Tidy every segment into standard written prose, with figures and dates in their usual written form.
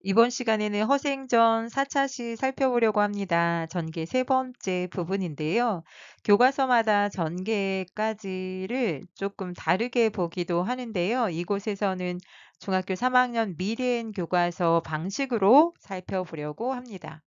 이번 시간에는 허생전 4차 시 살펴보려고 합니다. 전개 세 번째 부분인데요. 교과서마다 전개까지를 조금 다르게 보기도 하는데요. 이곳에서는 중학교 3학년 미래인 교과서 방식으로 살펴보려고 합니다.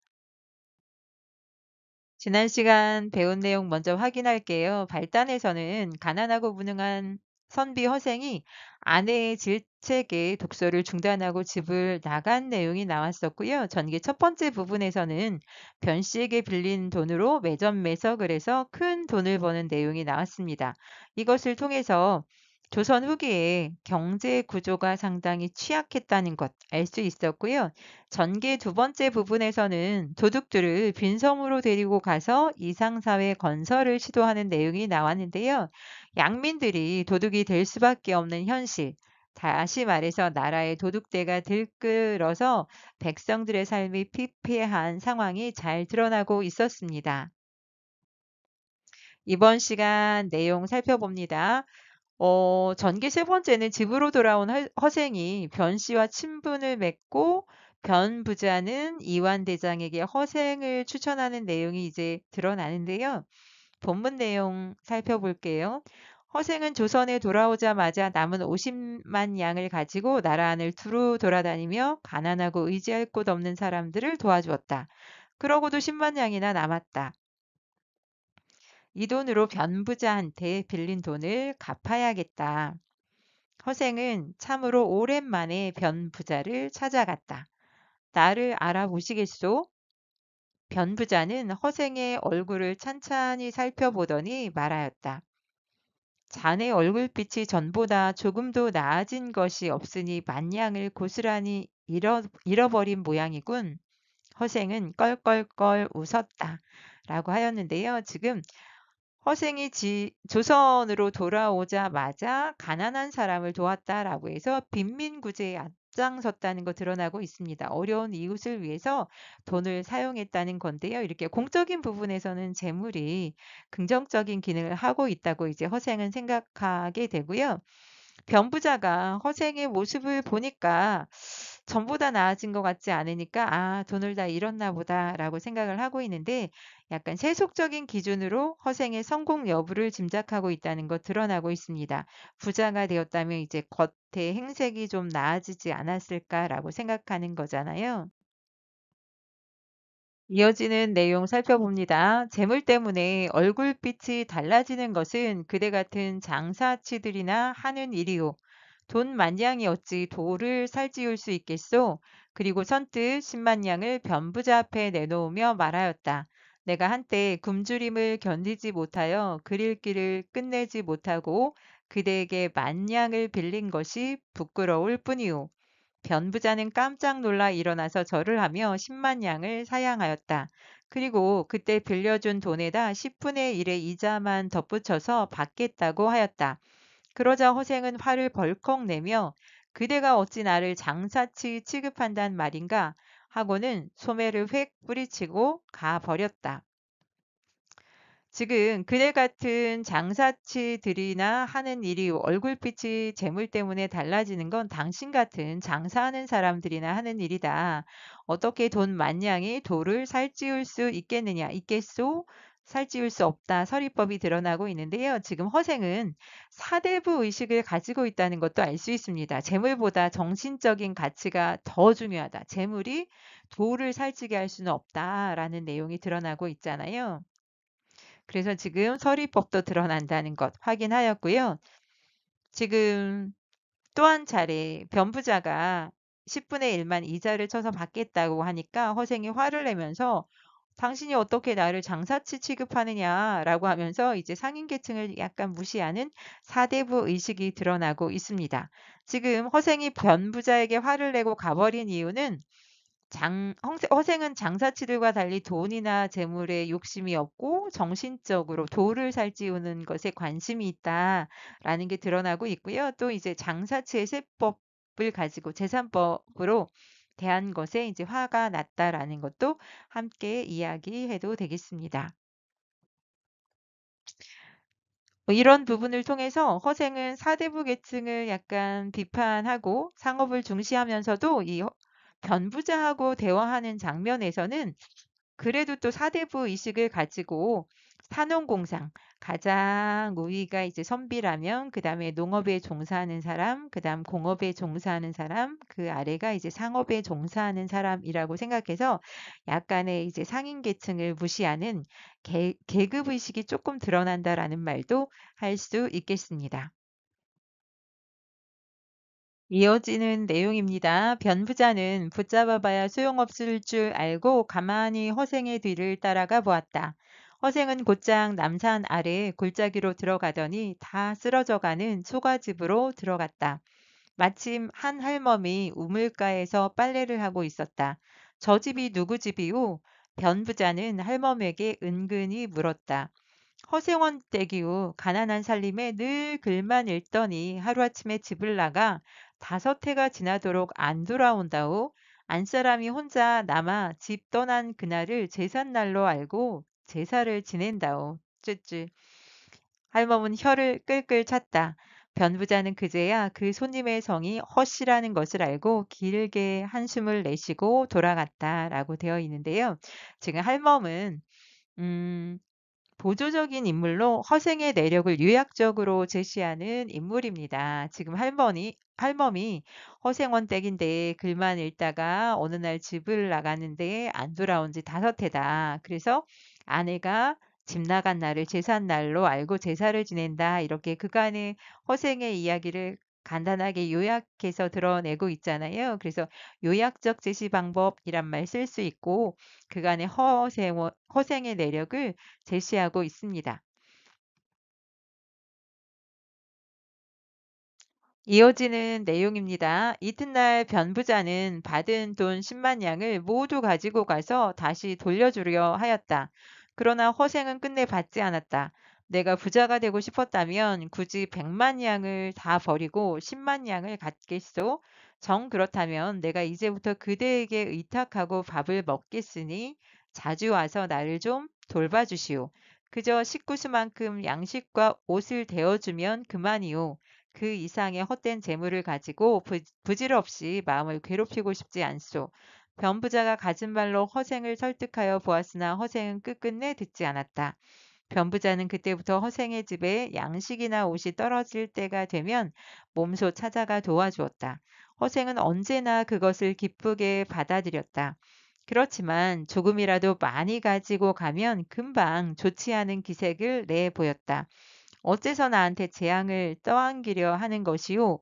지난 시간 배운 내용 먼저 확인할게요. 발단에서는 가난하고 무능한 선비 허생이 아내의 질책에 독서를 중단하고 집을 나간 내용이 나왔었고요. 전기 첫 번째 부분에서는 변 씨에게 빌린 돈으로 매점 매석을 해서 큰 돈을 버는 내용이 나왔습니다. 이것을 통해서 조선 후기에 경제 구조가 상당히 취약했다는 것 알 수 있었고요. 전개 두 번째 부분에서는 도둑들을 빈섬으로 데리고 가서 이상사회 건설을 시도하는 내용이 나왔는데요. 양민들이 도둑이 될 수밖에 없는 현실, 다시 말해서 나라의 도둑대가 들끓어서 백성들의 삶이 피폐한 상황이 잘 드러나고 있었습니다. 이번 시간 내용 살펴봅니다. 전기 세 번째는 집으로 돌아온 허생이 변 씨와 친분을 맺고 변 부자는 이완 대장에게 허생을 추천하는 내용이 이제 드러나는데요. 본문 내용 살펴볼게요. 허생은 조선에 돌아오자마자 남은 50만 양을 가지고 나라 안을 두루 돌아다니며 가난하고 의지할 곳 없는 사람들을 도와주었다. 그러고도 10만 양이나 남았다. 이 돈으로 변부자한테 빌린 돈을 갚아야겠다. 허생은 참으로 오랜만에 변부자를 찾아갔다. 나를 알아보시겠소? 변부자는 허생의 얼굴을 찬찬히 살펴보더니 말하였다. 자네 얼굴빛이 전보다 조금도 나아진 것이 없으니 만냥을 고스란히 잃어버린 모양이군. 허생은 껄껄껄 웃었다. 라고 하였는데요. 지금 허생이 조선으로 돌아오자마자 가난한 사람을 도왔다라고 해서 빈민구제에 앞장섰다는 거 드러나고 있습니다. 어려운 이웃을 위해서 돈을 사용했다는 건데요. 이렇게 공적인 부분에서는 재물이 긍정적인 기능을 하고 있다고 이제 허생은 생각하게 되고요. 변부자가 허생의 모습을 보니까 전보다 나아진 것 같지 않으니까 '아 돈을 다 잃었나 보다.'라고 생각을 하고 있는데 약간 세속적인 기준으로 허생의 성공 여부를 짐작하고 있다는 것 드러나고 있습니다. '부자가 되었다면 이제 겉의 행색이 좀 나아지지 않았을까.'라고 생각하는 거잖아요. 이어지는 내용 살펴봅니다. 재물 때문에 얼굴빛이 달라지는 것은 그대 같은 장사치들이나 하는 일이오. 돈 만냥이 어찌 도를 살찌울 수 있겠소? 그리고 선뜻 10만 양을 변부자 앞에 내놓으며 말하였다. 내가 한때 굶주림을 견디지 못하여 그 읽기를 끝내지 못하고 그대에게 만냥을 빌린 것이 부끄러울 뿐이오. 변부자는 깜짝 놀라 일어나서 절을 하며 10만 양을 사양하였다. 그리고 그때 빌려준 돈에다 10분의 1의 이자만 덧붙여서 받겠다고 하였다. 그러자 허생은 화를 벌컥 내며 그대가 어찌 나를 장사치 취급한단 말인가 하고는 소매를 획 뿌리치고 가버렸다. 지금 그대 같은 장사치들이나 하는 일이 얼굴빛이 재물 때문에 달라지는 건 당신 같은 장사하는 사람들이나 하는 일이다. 어떻게 돈 만냥이 도를 살찌울 수 있겠느냐? 있겠소? 살찌울 수 없다. 서리법이 드러나고 있는데요. 지금 허생은 사대부 의식을 가지고 있다는 것도 알 수 있습니다. 재물보다 정신적인 가치가 더 중요하다. 재물이 도를 살찌게 할 수는 없다라는 내용이 드러나고 있잖아요. 그래서 지금 서리법도 드러난다는 것 확인하였고요. 지금 또 한 차례 변부자가 10분의 1만 이자를 쳐서 받겠다고 하니까 허생이 화를 내면서 당신이 어떻게 나를 장사치 취급하느냐라고 하면서 이제 상인계층을 약간 무시하는 사대부 의식이 드러나고 있습니다. 지금 허생이 변부자에게 화를 내고 가버린 이유는 허생은 장사치들과 달리 돈이나 재물에 욕심이 없고 정신적으로 도를 살찌우는 것에 관심이 있다라는 게 드러나고 있고요. 또 이제 장사치의 세법을 가지고 재산법으로 대한 것에 이제 화가 났다라는 것도 함께 이야기해도 되겠습니다. 이런 부분을 통해서 허생은 사대부 계층을 약간 비판하고 상업을 중시하면서도 이 변부자하고 대화하는 장면에서는 그래도 또 사대부 의식을 가지고 산업공상, 가장 우위가 이제 선비라면 그다음에 농업에 종사하는 사람, 그다음 공업에 종사하는 사람, 그 아래가 이제 상업에 종사하는 사람이라고 생각해서 약간의 이제 상인 계층을 무시하는 계급 의식이 조금 드러난다라는 말도 할 수 있겠습니다. 이어지는 내용입니다. 변부자는 붙잡아봐야 소용없을 줄 알고 가만히 허생의 뒤를 따라가 보았다. 허생은 곧장 남산 아래 골짜기로 들어가더니 다 쓰러져가는 소가집으로 들어갔다. 마침 한 할멈이 우물가에서 빨래를 하고 있었다. 저 집이 누구 집이오? 변부자는 할멈에게 은근히 물었다. 허생원 댁이 후 가난한 살림에 늘 글만 읽더니 하루아침에 집을 나가 5해가 지나도록 안 돌아온다오. 안사람이 혼자 남아 집 떠난 그날을 제삿날로 알고 제사를 지낸다오. 쯔쯔. 할멈은 혀를 끌끌 찼다. 변부자는 그제야 그 손님의 성이 허씨라는 것을 알고 길게 한숨을 내쉬고 돌아갔다라고 되어 있는데요. 지금 할멈은 음, 보조적인 인물로 허생의 내력을 요약적으로 제시하는 인물입니다. 지금 할멈이 허생원 댁인데 글만 읽다가 어느 날 집을 나갔는데 안 돌아온 지 5해다. 그래서 아내가 집 나간 날을 제삿날로 알고 제사를 지낸다. 이렇게 그간의 허생의 이야기를 간단하게 요약해서 드러내고 있잖아요. 그래서 요약적 제시 방법이란 말 쓸 수 있고 그간의 허생의 내력을 제시하고 있습니다. 이어지는 내용입니다. 이튿날 변부자는 받은 돈 10만 양을 모두 가지고 가서 다시 돌려주려 하였다. 그러나 허생은 끝내 받지 않았다. 내가 부자가 되고 싶었다면 굳이 100만 양을 다 버리고 10만 양을 갖겠소? 정 그렇다면 내가 이제부터 그대에게 의탁하고 밥을 먹겠으니 자주 와서 나를 좀 돌봐주시오. 그저 식구수만큼 양식과 옷을 대어주면 그만이오. 그 이상의 헛된 재물을 가지고 부질없이 마음을 괴롭히고 싶지 않소. 변부자가 가진 말로 허생을 설득하여 보았으나 허생은 끝끝내 듣지 않았다. 변부자는 그때부터 허생의 집에 양식이나 옷이 떨어질 때가 되면 몸소 찾아가 도와주었다. 허생은 언제나 그것을 기쁘게 받아들였다. 그렇지만 조금이라도 많이 가지고 가면 금방 좋지 않은 기색을 내 보였다. 어째서 나한테 재앙을 떠안기려 하는 것이오?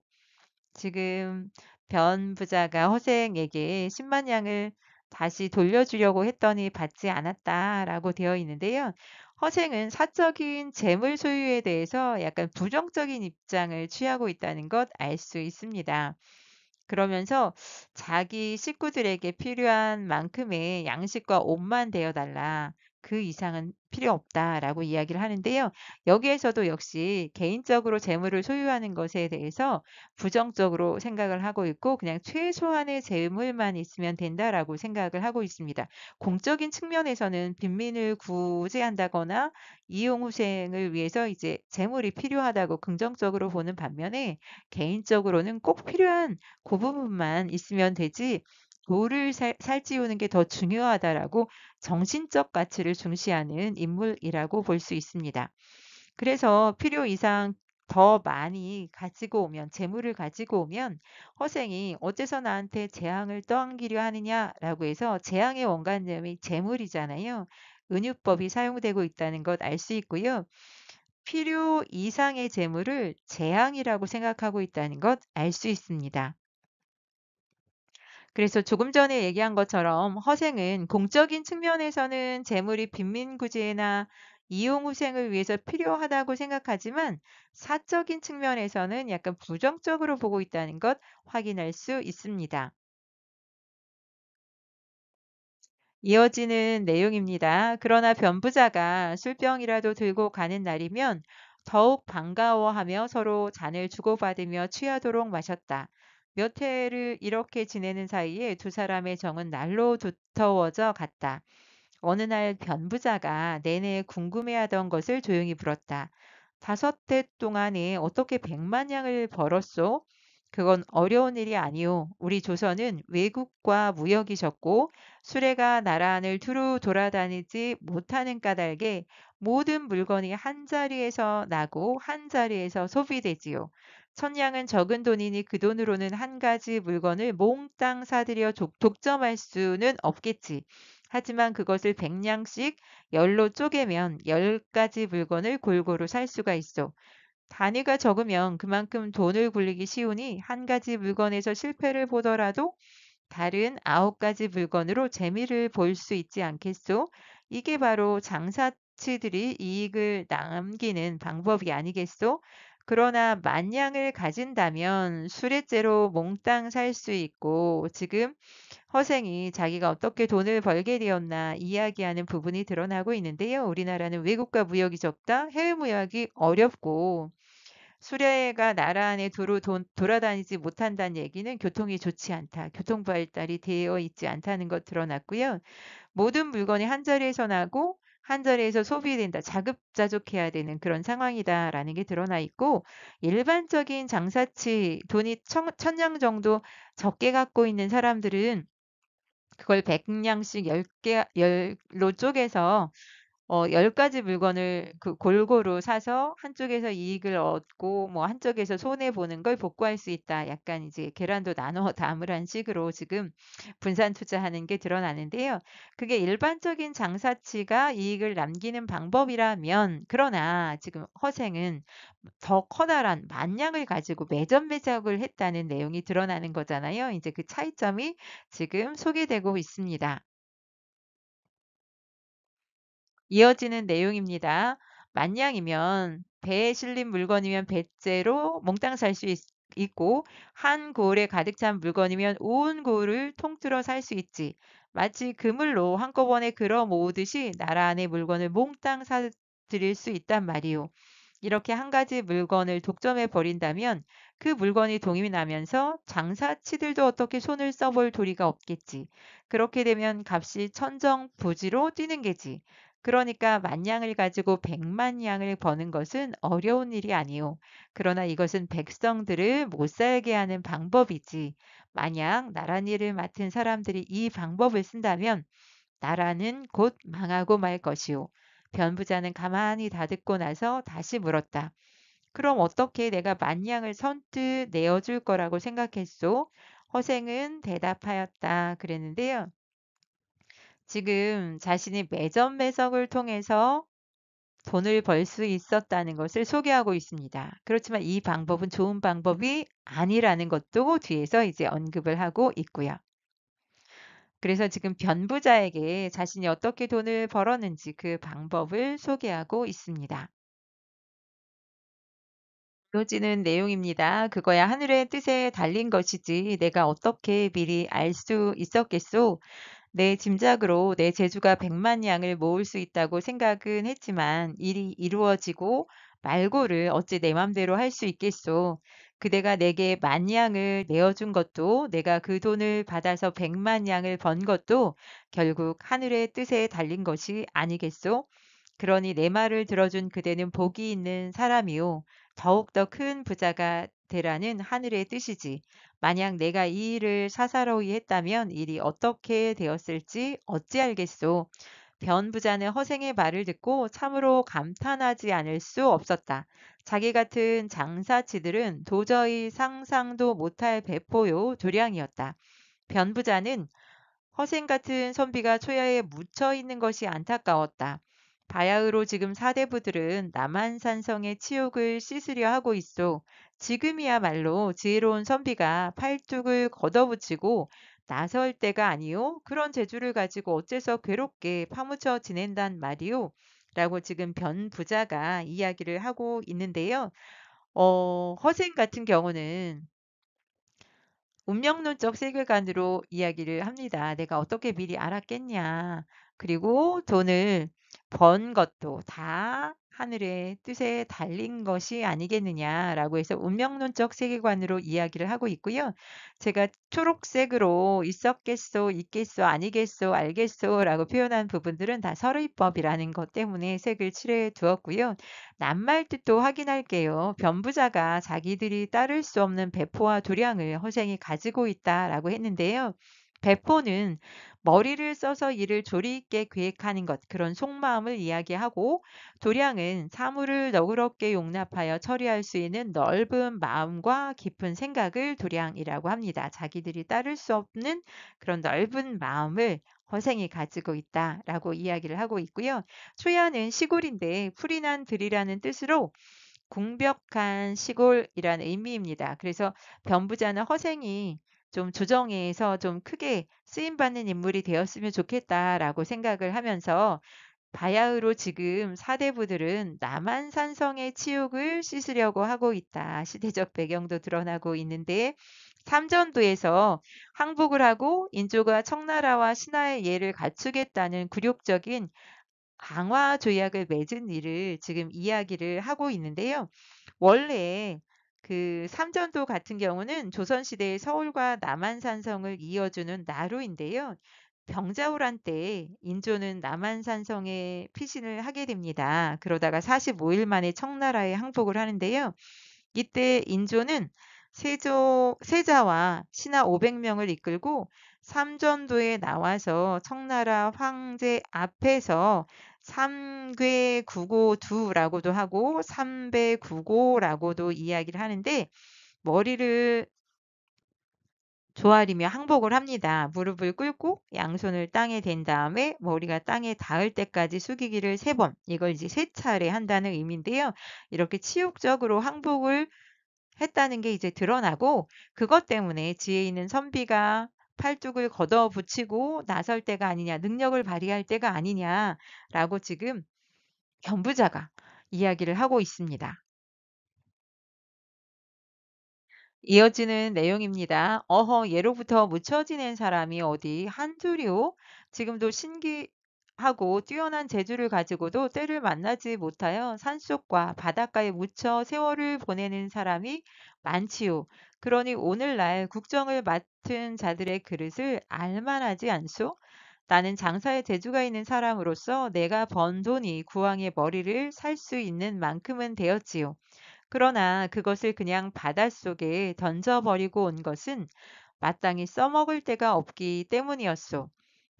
지금 변 부자가 허생에게 10만 양을 다시 돌려주려고 했더니 받지 않았다라고 되어 있는데요. 허생은 사적인 재물 소유에 대해서 약간 부정적인 입장을 취하고 있다는 것 알 수 있습니다. 그러면서 자기 식구들에게 필요한 만큼의 양식과 옷만 되어 달라. 그 이상은 필요 없다라고 이야기를 하는데요. 여기에서도 역시 개인적으로 재물을 소유하는 것에 대해서 부정적으로 생각을 하고 있고 그냥 최소한의 재물만 있으면 된다라고 생각을 하고 있습니다. 공적인 측면에서는 빈민을 구제한다거나 이용후생을 위해서 이제 재물이 필요하다고 긍정적으로 보는 반면에 개인적으로는 꼭 필요한 그 부분만 있으면 되지 도를 살찌우는 게 더 중요하다라고 정신적 가치를 중시하는 인물이라고 볼 수 있습니다. 그래서 필요 이상 더 많이 가지고 오면 재물을 가지고 오면 허생이 어째서 나한테 재앙을 떠안기려 하느냐라고 해서 재앙의 원관념이 재물이잖아요. 은유법이 사용되고 있다는 것 알 수 있고요. 필요 이상의 재물을 재앙이라고 생각하고 있다는 것 알 수 있습니다. 그래서 조금 전에 얘기한 것처럼 허생은 공적인 측면에서는 재물이 빈민구제나 이용후생을 위해서 필요하다고 생각하지만 사적인 측면에서는 약간 부정적으로 보고 있다는 것 확인할 수 있습니다. 이어지는 내용입니다. 그러나 변부자가 술병이라도 들고 가는 날이면 더욱 반가워하며 서로 잔을 주고받으며 취하도록 마셨다. 몇 해를 이렇게 지내는 사이에 두 사람의 정은 날로 두터워져 갔다. 어느 날 변부자가 내내 궁금해하던 것을 조용히 물었다. 5해 동안에 어떻게 100만 양을 벌었소? 그건 어려운 일이 아니오. 우리 조선은 외국과 무역이셨고 수레가 나라 안을 두루 돌아다니지 못하는 까닭에 모든 물건이 한 자리에서 나고 한 자리에서 소비되지요. 천냥은 적은 돈이니 그 돈으로는 한 가지 물건을 몽땅 사들여 독점할 수는 없겠지. 하지만 그것을 백냥씩 열로 쪼개면 10가지 물건을 골고루 살 수가 있어. 단위가 적으면 그만큼 돈을 굴리기 쉬우니 한 가지 물건에서 실패를 보더라도 다른 9가지 물건으로 재미를 볼 수 있지 않겠소? 이게 바로 장사치들이 이익을 남기는 방법이 아니겠소? 그러나 만냥을 가진다면 수레째로 몽땅 살 수 있고 지금 허생이 자기가 어떻게 돈을 벌게 되었나 이야기하는 부분이 드러나고 있는데요. 우리나라는 외국과 무역이 적다, 해외 무역이 어렵고 수레가 나라 안에 두루 돌아다니지 못한다는 얘기는 교통이 좋지 않다. 교통 발달이 되어 있지 않다는 것 드러났고요. 모든 물건이 한 자리에서 나고 한 자리에서 소비된다. 자급자족해야 되는 그런 상황이다라는 게 드러나 있고 일반적인 장사치 돈이 천냥 정도 적게 갖고 있는 사람들은 그걸 100냥씩 10개, 열로 쪼개서 10가지 물건을 그 골고루 사서 한쪽에서 이익을 얻고 뭐 한쪽에서 손해 보는 걸 복구할 수 있다. 약간 이제 계란도 나눠 담으란 식으로 지금 분산 투자하는 게 드러나는데요. 그게 일반적인 장사치가 이익을 남기는 방법이라면 그러나 지금 허생은 더 커다란 만량을 가지고 매점 매작을 했다는 내용이 드러나는 거잖아요. 이제 그 차이점이 지금 소개되고 있습니다. 이어지는 내용입니다. 만냥이면 배에 실린 물건이면 배째로 몽땅 살 수 있고 한 고을에 가득 찬 물건이면 온 고을을 통틀어 살 수 있지. 마치 그물로 한꺼번에 걸어 모으듯이 나라 안의 물건을 몽땅 사들일 수 있단 말이오. 이렇게 한 가지 물건을 독점해 버린다면 그 물건이 동임이 나면서 장사치들도 어떻게 손을 써볼 도리가 없겠지. 그렇게 되면 값이 천정부지로 뛰는 게지. 그러니까 만냥을 가지고 100만 냥을 버는 것은 어려운 일이 아니오. 그러나 이것은 백성들을 못 살게 하는 방법이지. 만약 나랏일을 맡은 사람들이 이 방법을 쓴다면 나라는 곧 망하고 말 것이오. 변부자는 가만히 다 듣고 나서 다시 물었다. 그럼 어떻게 내가 만냥을 선뜻 내어줄 거라고 생각했소? 허생은 대답하였다. 그랬는데요. 지금 자신이 매점 매석을 통해서 돈을 벌 수 있었다는 것을 소개하고 있습니다. 그렇지만 이 방법은 좋은 방법이 아니라는 것도 뒤에서 이제 언급을 하고 있고요. 그래서 지금 변부자에게 자신이 어떻게 돈을 벌었는지 그 방법을 소개하고 있습니다. 이어지는 내용입니다. 그거야 하늘의 뜻에 달린 것이지 내가 어떻게 미리 알 수 있었겠소? 내 짐작으로 내 재주가 100만 냥을 모을 수 있다고 생각은 했지만 일이 이루어지고 말고를 어찌 내 맘대로 할 수 있겠소. 그대가 내게 10,000냥을 내어준 것도 내가 그 돈을 받아서 100만 냥을 번 것도 결국 하늘의 뜻에 달린 것이 아니겠소? 그러니 내 말을 들어준 그대는 복이 있는 사람이요. 더욱더 큰 부자가 되라는 하늘의 뜻이지. 만약 내가 이 일을 사사로이 했다면 일이 어떻게 되었을지 어찌 알겠소. 변 부자는 허생의 말을 듣고 참으로 감탄하지 않을 수 없었다. 자기 같은 장사치들은 도저히 상상도 못할 배포요 도량이었다. 변 부자는 허생 같은 선비가 초야에 묻혀 있는 것이 안타까웠다. 바야흐로 지금 사대부들은 남한산성의 치욕을 씻으려 하고 있어. 지금이야말로 지혜로운 선비가 팔뚝을 걷어붙이고 나설 때가 아니요. 그런 재주를 가지고 어째서 괴롭게 파묻혀 지낸단 말이오. 라고 지금 변 부자가 이야기를 하고 있는데요. 허생 같은 경우는 운명론적 세계관으로 이야기를 합니다. 내가 어떻게 미리 알았겠냐. 그리고 돈을 번 것도 다 하늘의 뜻에 달린 것이 아니겠느냐라고 해서 운명론적 세계관으로 이야기를 하고 있고요. 제가 초록색으로 있었겠소, 있겠소, 아니겠소, 알겠소라고 표현한 부분들은 다 서르이법이라는 것 때문에 색을 칠해 두었고요. 낱말 뜻도 확인할게요. 변부자가 자기들이 따를 수 없는 배포와 도량을 허생이 가지고 있다라고 했는데요. 배포는 머리를 써서 일을 조리 있게 계획하는 것, 그런 속마음을 이야기하고, 도량은 사물을 너그럽게 용납하여 처리할 수 있는 넓은 마음과 깊은 생각을 도량이라고 합니다. 자기들이 따를 수 없는 그런 넓은 마음을 허생이 가지고 있다라고 이야기를 하고 있고요. 초야는 시골인데 풀이 난 들이라는 뜻으로 궁벽한 시골이라는 의미입니다. 그래서 변부자는 허생이 좀 조정에서 좀 크게 쓰임받는 인물이 되었으면 좋겠다라고 생각을 하면서 바야흐로 지금 사대부들은 남한산성의 치욕을 씻으려고 하고 있다. 시대적 배경도 드러나고 있는데 삼전도에서 항복을 하고 인조가 청나라와 신하의 예를 갖추겠다는 굴욕적인 강화 조약을 맺은 일을 지금 이야기를 하고 있는데요. 원래 그 삼전도 같은 경우는 조선시대의 서울과 남한산성을 이어주는 나루인데요. 병자호란 때 인조는 남한산성에 피신을 하게 됩니다. 그러다가 45일 만에 청나라에 항복을 하는데요. 이때 인조는 세자와 신하 500명을 이끌고 삼전도에 나와서 청나라 황제 앞에서 삼괴구고두라고도 하고 삼배구고라고도 이야기를 하는데 머리를 조아리며 항복을 합니다. 무릎을 꿇고 양손을 땅에 댄 다음에 머리가 땅에 닿을 때까지 숙이기를 3번. 이걸 이제 3차례 한다는 의미인데요. 이렇게 치욕적으로 항복을 했다는 게 이제 드러나고 그것 때문에 지혜 있는 선비가 팔뚝을 걷어붙이고 나설 때가 아니냐, 능력을 발휘할 때가 아니냐라고 지금 견부자가 이야기를 하고 있습니다. 이어지는 내용입니다. 어허, 예로부터 묻혀 지낸 사람이 어디 한둘이오? 지금도 신기하고 뛰어난 재주를 가지고도 때를 만나지 못하여 산속과 바닷가에 묻혀 세월을 보내는 사람이 많지요. 그러니 오늘날 국정을 맡은 자들의 그릇을 알만하지 않소? 나는 장사에 재주가 있는 사람으로서 내가 번 돈이 구왕의 머리를 살 수 있는 만큼은 되었지요. 그러나 그것을 그냥 바닷속에 던져버리고 온 것은 마땅히 써먹을 데가 없기 때문이었소.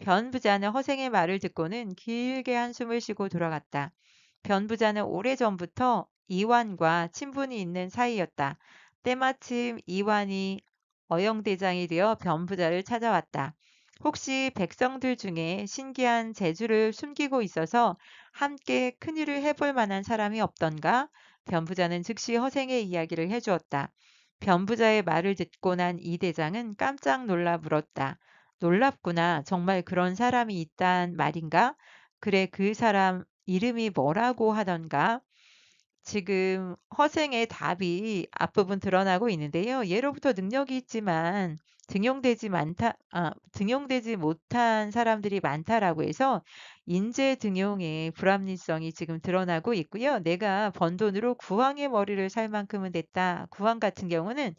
변부자는 허생의 말을 듣고는 길게 한숨을 쉬고 돌아갔다. 변부자는 오래전부터 이완과 친분이 있는 사이였다. 때마침 이완이 어영대장이 되어 변부자를 찾아왔다. 혹시 백성들 중에 신기한 재주를 숨기고 있어서 함께 큰일을 해볼 만한 사람이 없던가? 변부자는 즉시 허생의 이야기를 해주었다. 변부자의 말을 듣고 난 이 대장은 깜짝 놀라 물었다. 놀랍구나. 정말 그런 사람이 있단 말인가? 그래, 그 사람 이름이 뭐라고 하던가? 지금 허생의 답이 앞부분 드러나고 있는데요. 예로부터 능력이 있지만 등용되지 못한 사람들이 많다라고 해서 인재 등용의 불합리성이 지금 드러나고 있고요. 내가 번 돈으로 구왕의 머리를 살 만큼은 됐다. 구왕 같은 경우는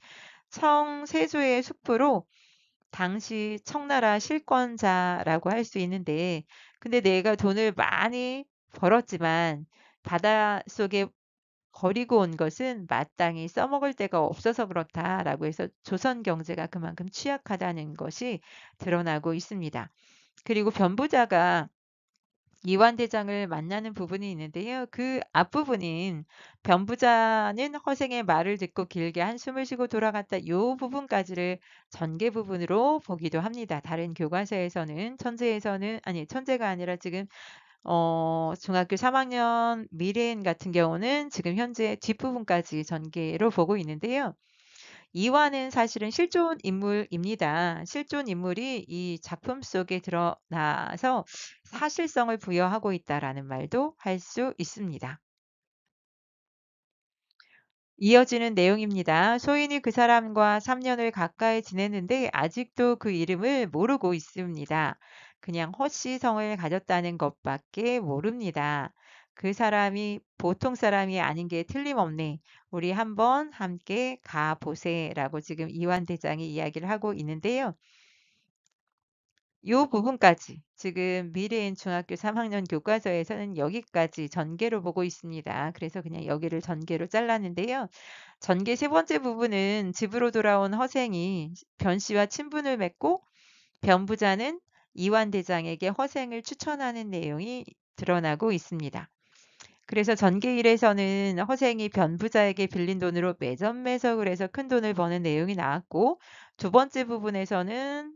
청세조의 숙부로 당시 청나라 실권자라고 할 수 있는데, 근데 내가 돈을 많이 벌었지만 바닷속에 버리고 온 것은 마땅히 써먹을 데가 없어서 그렇다라고 해서 조선 경제가 그만큼 취약하다는 것이 드러나고 있습니다. 그리고 변부자가 이완대장을 만나는 부분이 있는데요. 그 앞부분인 변부자는 허생의 말을 듣고 길게 한숨을 쉬고 돌아갔다. 이 부분까지를 전개 부분으로 보기도 합니다. 다른 교과서에서는 천재가 아니라 지금 중학교 3학년 미래인 같은 경우는 지금 현재 뒷부분까지 전개로 보고 있는데요. 이화는 사실은 실존 인물입니다. 실존 인물이 이 작품 속에 드러나서 사실성을 부여하고 있다라는 말도 할 수 있습니다. 이어지는 내용입니다. 소인이 그 사람과 3년을 가까이 지냈는데 아직도 그 이름을 모르고 있습니다. 그냥 허씨성을 가졌다는 것밖에 모릅니다. 그 사람이 보통 사람이 아닌 게 틀림없네. 우리 한번 함께 가보세라고 지금 이완대장이 이야기를 하고 있는데요. 요 부분까지 지금 미래인 중학교 3학년 교과서에서는 여기까지 전개로 보고 있습니다. 그래서 그냥 여기를 전개로 잘랐는데요. 전개 세 번째 부분은 집으로 돌아온 허생이 변씨와 친분을 맺고 변부자는 이완대장에게 허생을 추천하는 내용이 드러나고 있습니다. 그래서 전개 1에서는 허생이 변부자에게 빌린 돈으로 매점매석을 해서 큰 돈을 버는 내용이 나왔고, 두 번째 부분에서는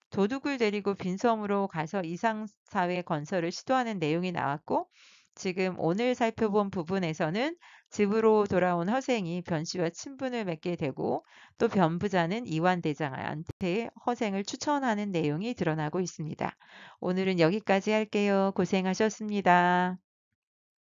도둑을 데리고 빈섬으로 가서 이상사회 건설을 시도하는 내용이 나왔고, 지금 오늘 살펴본 부분에서는 집으로 돌아온 허생이 변씨와 친분을 맺게 되고, 또 변부자는 이완대장한테 허생을 추천하는 내용이 드러나고 있습니다. 오늘은 여기까지 할게요. 고생하셨습니다.